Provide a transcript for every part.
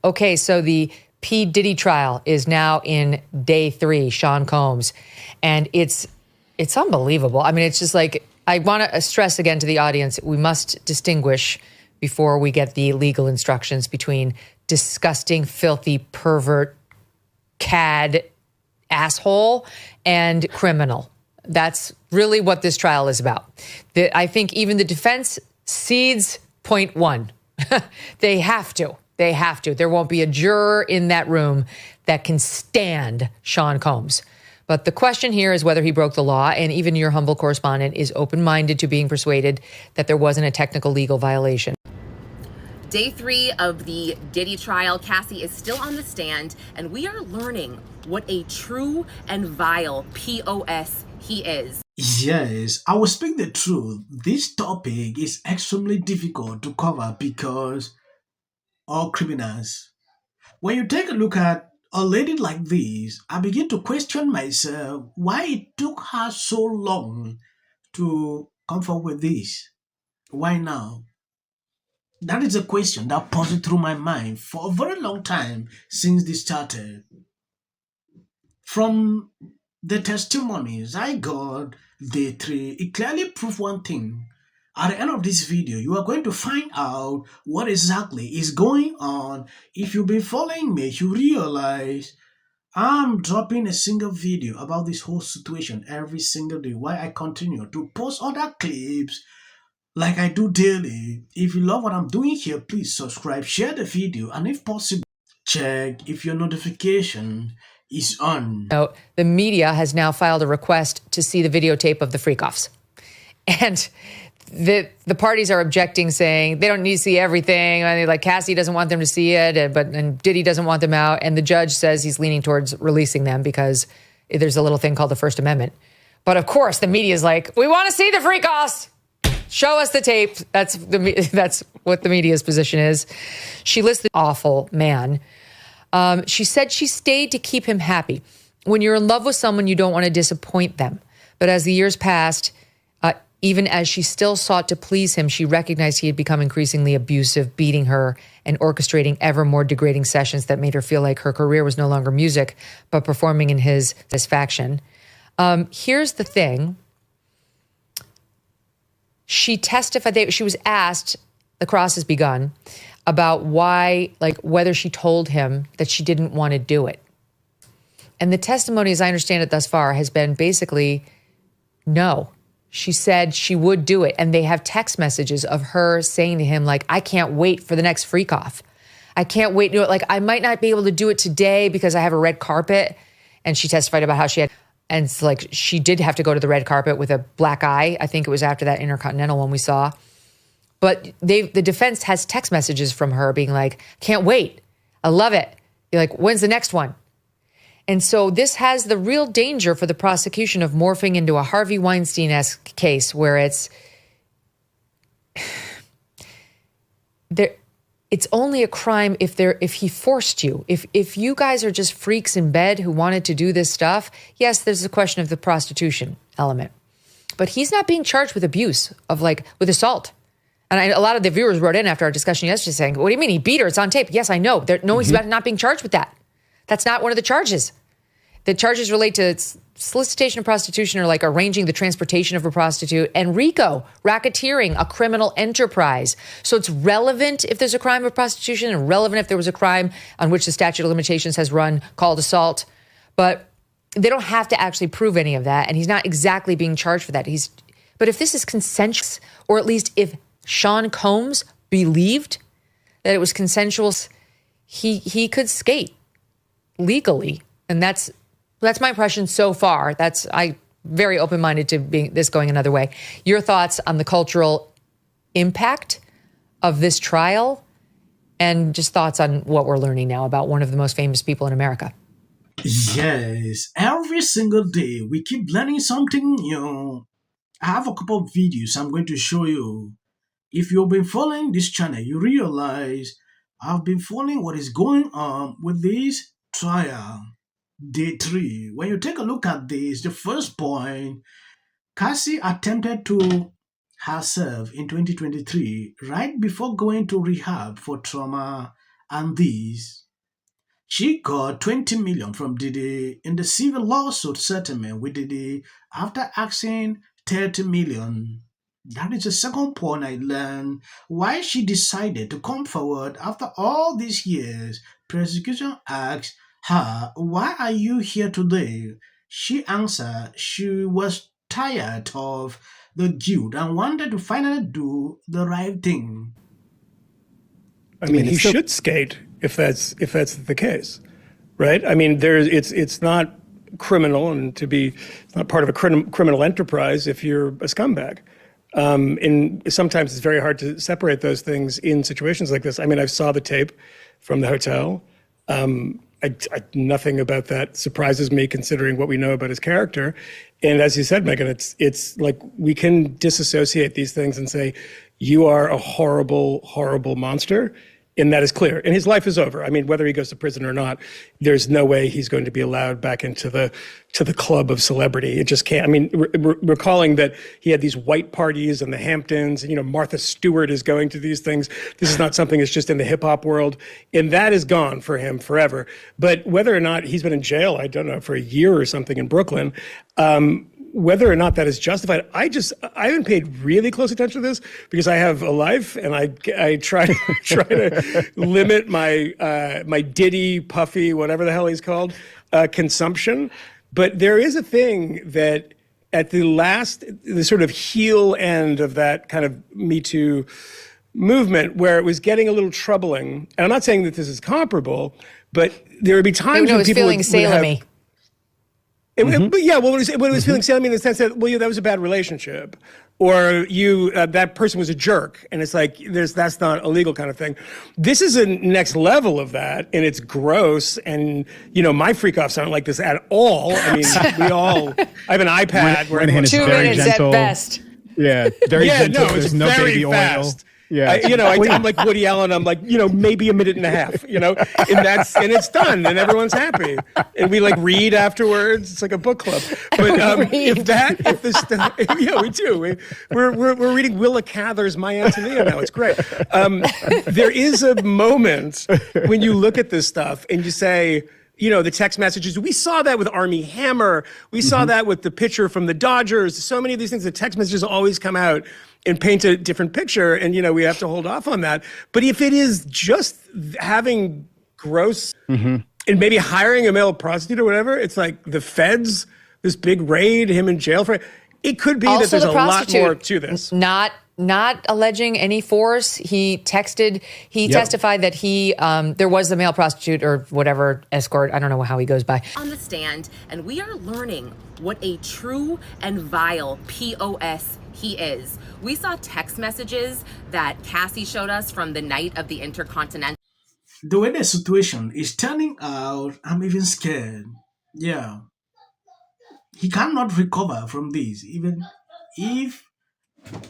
Okay, so the P. Diddy trial is now in day 3, Sean Combs. And it's unbelievable. I mean, it's just like, I want to stress again to the audience, we must distinguish before we get the legal instructions between disgusting, filthy, pervert, cad, asshole, and criminal. That's really what this trial is about. I think even the defense cedes point one. They have to. They have to. There won't be a juror in that room that can stand Sean Combs. But the question here is whether he broke the law, and even your humble correspondent is open-minded to being persuaded that there wasn't a technical legal violation. Day 3 of the Diddy trial. Cassie is still on the stand, and we are learning what a true and vile POS he is. Yes, I will speak the truth. This topic is extremely difficult to cover because all criminals. When you take a look at a lady like this, I begin to question myself why it took her so long to come forward with this. Why now? That is a question that passes through my mind for a very long time since this started. From the testimonies I got, day 3, it clearly proved one thing. At the end of this video, you are going to find out what exactly is going on. If you've been following me, you realize I'm dropping a single video about this whole situation every single day while I continue to post other clips like I do daily. If you love what I'm doing here, please subscribe, share the video, and if possible, check if your notification is on. Now, the media has now filed a request to see the videotape of the freak-offs. And the parties are objecting, saying they don't need to see everything. I mean, like Cassie doesn't want them to see it, and Diddy doesn't want them out. And the judge says he's leaning towards releasing them because there's a little thing called the First Amendment. But of course, the media is like, we want to see the freak-offs. Show us the tape. That's what the media's position is. She lists the awful man. She said she stayed to keep him happy. When you're in love with someone, you don't want to disappoint them. But as the years passed, even as she still sought to please him, she recognized he had become increasingly abusive, beating her and orchestrating ever more degrading sessions that made her feel like her career was no longer music, but performing in his satisfaction. Here's the thing. She testified, she was asked, the cross has begun, about why, like whether she told him that she didn't want to do it. And the testimony, as I understand it thus far, has been basically no. She said she would do it. And they have text messages of her saying to him, like, I can't wait for the next freak off. I can't wait to do it. Like, I might not be able to do it today because I have a red carpet. And she testified about how she had, and it's like she did have to go to the red carpet with a black eye. I think it was after that Intercontinental one we saw. But the defense has text messages from her being like, can't wait. I love it. You're like, when's the next one? And so this has the real danger for the prosecution of morphing into a Harvey Weinstein-esque case where it's only a crime if he forced you. If you guys are just freaks in bed who wanted to do this stuff, yes, there's a question of the prostitution element. But he's not being charged with abuse, with assault. And a lot of the viewers wrote in after our discussion yesterday saying, what do you mean? He beat her. It's on tape. Yes, I know. He's not being charged with that. That's not one of the charges. The charges relate to solicitation of prostitution or like arranging the transportation of a prostitute, and RICO, racketeering, a criminal enterprise. So it's relevant if there's a crime of prostitution and relevant if there was a crime on which the statute of limitations has run called assault. But they don't have to actually prove any of that. And he's not exactly being charged for that. But if this is consensual, or at least if Sean Combs believed that it was consensual, he could skate legally. And that's my impression so far. I'm very open-minded to this going another way. Your thoughts on the cultural impact of this trial and just thoughts on what we're learning now about one of the most famous people in America. Yes, every single day we keep learning something new. I have a couple of videos I'm going to show you. If you've been following this channel, you realize I've been following what is going on with this trial. Day 3. When you take a look at this, the first point, Cassie attempted to herself in 2023, right before going to rehab for trauma And this, she got 20 million from Diddy in the civil lawsuit settlement with Diddy after asking 30 million. That is the second point I learned why she decided to come forward after all these years. Prosecution asked her, "Why are you here today?" She answered she was tired of the guilt and wanted to finally do the right thing. I mean, he should skate if that's the case, right? I mean, it's not criminal, and it's not part of a criminal enterprise if you're a scumbag. And sometimes it's very hard to separate those things in situations like this. I mean, I saw the tape from the hotel. Nothing about that surprises me, considering what we know about his character. And as you said, Megyn, it's like we can disassociate these things and say, you are a horrible, horrible monster. And that is clear. And his life is over. I mean, whether he goes to prison or not, there's no way he's going to be allowed back into the club of celebrity. It just can't. I mean, recalling that he had these white parties in the Hamptons, and, Martha Stewart is going to these things. This is not something that's just in the hip hop world. And that is gone for him forever. But whether or not he's been in jail, I don't know, for a year or something in Brooklyn, whether or not that is justified, I haven't paid really close attention to this because I have a life and I try to limit my Diddy, Puffy, whatever the hell he's called, consumption. But there is a thing that at the sort of heel end of that kind of Me Too movement, where it was getting a little troubling, and I'm not saying that this is comparable, but there would be times when people feeling Salem-y. But yeah, when it was feeling salemy in the sense that, that was a bad relationship, or that person was a jerk, and it's like that's not a legal kind of thing. This is a next level of that, and it's gross. And my freak-offs aren't like this at all. I mean, I have an iPad where hand is 2 very minutes gentle. at best. Yeah, very gentle. No, There's it's no very baby fast. oil. Yeah, I'm like Woody Allen. I'm like, maybe a minute and a half, and it's done, and everyone's happy, and we like read afterwards. It's like a book club. But we do. We're reading Willa Cather's My Antonia now. It's great. There is a moment when you look at this stuff and you say, the text messages. We saw that with Armie Hammer. We saw that with the pitcher from the Dodgers. So many of these things, the text messages always come out and paint a different picture. And, we have to hold off on that. But if it is just having gross and maybe hiring a male prostitute or whatever, it's like the feds, this big raid, him in jail for it. It could be Also, that there's the a lot prostitute, more to this. Not alleging any force. He testified that there was a male prostitute or whatever, escort. I don't know how he goes by. On the stand, and we are learning what a true and vile POS he is. We saw text messages that Cassie showed us from the night of the Intercontinental. The way the situation is turning out, I'm even scared. Yeah. He cannot recover from this, even if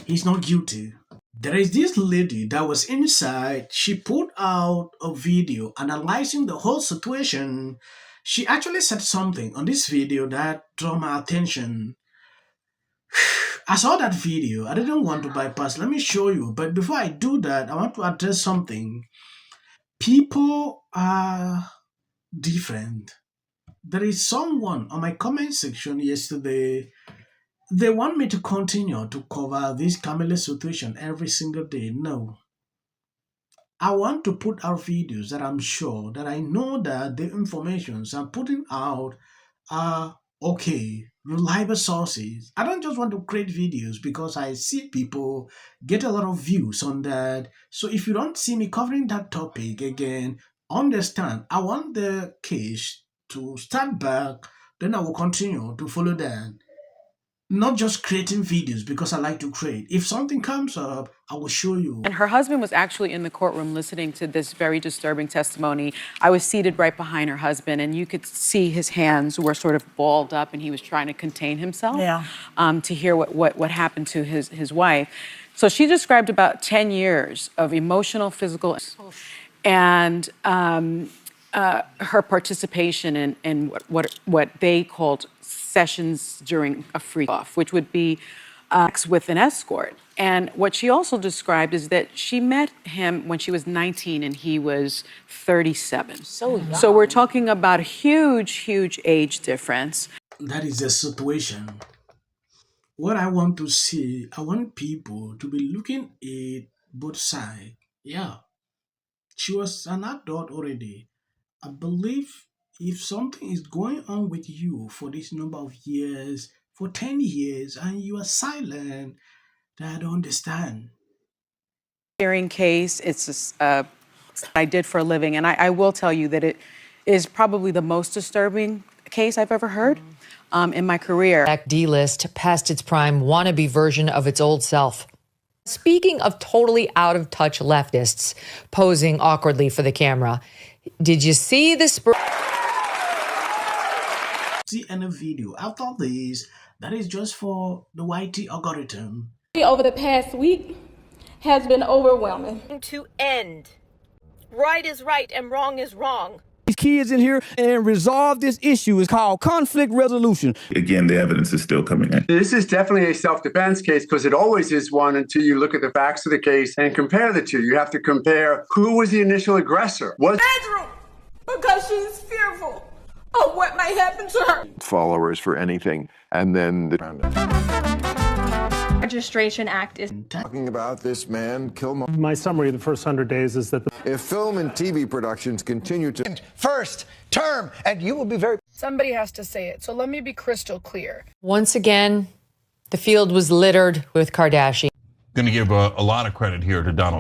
he's not guilty. There is this lady that was inside. She put out a video analyzing the whole situation. She actually said something on this video that drew my attention. I saw that video. I didn't want to bypass. Let me show you. But before I do that, I want to address something. People are different. There is someone on my comment section yesterday. They want me to continue to cover this Camille situation every single day. No. I want to put out videos that I'm sure that I know that the informations I'm putting out are okay, reliable sources. I don't just want to create videos because I see people get a lot of views on that. So if you don't see me covering that topic again, understand, I want the case to start back, then I will continue to follow that. Not just creating videos because I like to create. If something comes up, I will show you. And her husband was actually in the courtroom listening to this very disturbing testimony. I was seated right behind her husband, and you could see his hands were sort of balled up, and he was trying to contain himself to hear what happened to his wife. So she described about 10 years of emotional, physical, and her participation in what they called sessions during a freak-off, which would be with an escort. And what she also described is that she met him when she was 19 and he was 37. So young. So we're talking about a huge, huge age difference. That is the situation. What I want to see, I want people to be looking at both sides. Yeah, she was an adult already. I believe if something is going on with you for this number of years, for 10 years, and you are silent, then I don't understand. Hearing case, it's I did for a living, and I will tell you that it is probably the most disturbing case I've ever heard in my career. D-list, past its prime, wannabe version of its old self. Speaking of totally out-of-touch leftists posing awkwardly for the camera, did you see the See any video after this that is just for the YT algorithm? Over the past week has been overwhelming. To end. Right is right and wrong is wrong. These kids in here and resolve this issue is called conflict resolution. Again, the evidence is still coming in. This is definitely a self-defense case because it always is one until you look at the facts of the case and compare the two. You have to compare who was the initial aggressor. Bedroom, because she's fearful of what might happen to her. Followers for anything, and then the Registration Act is talking about this man kill. My summary of the first 100 days is that if film and TV productions continue to first term, and you will be very. Somebody has to say it, so let me be crystal clear. Once again, the field was littered with Kardashians. Going to give a lot of credit here to Donald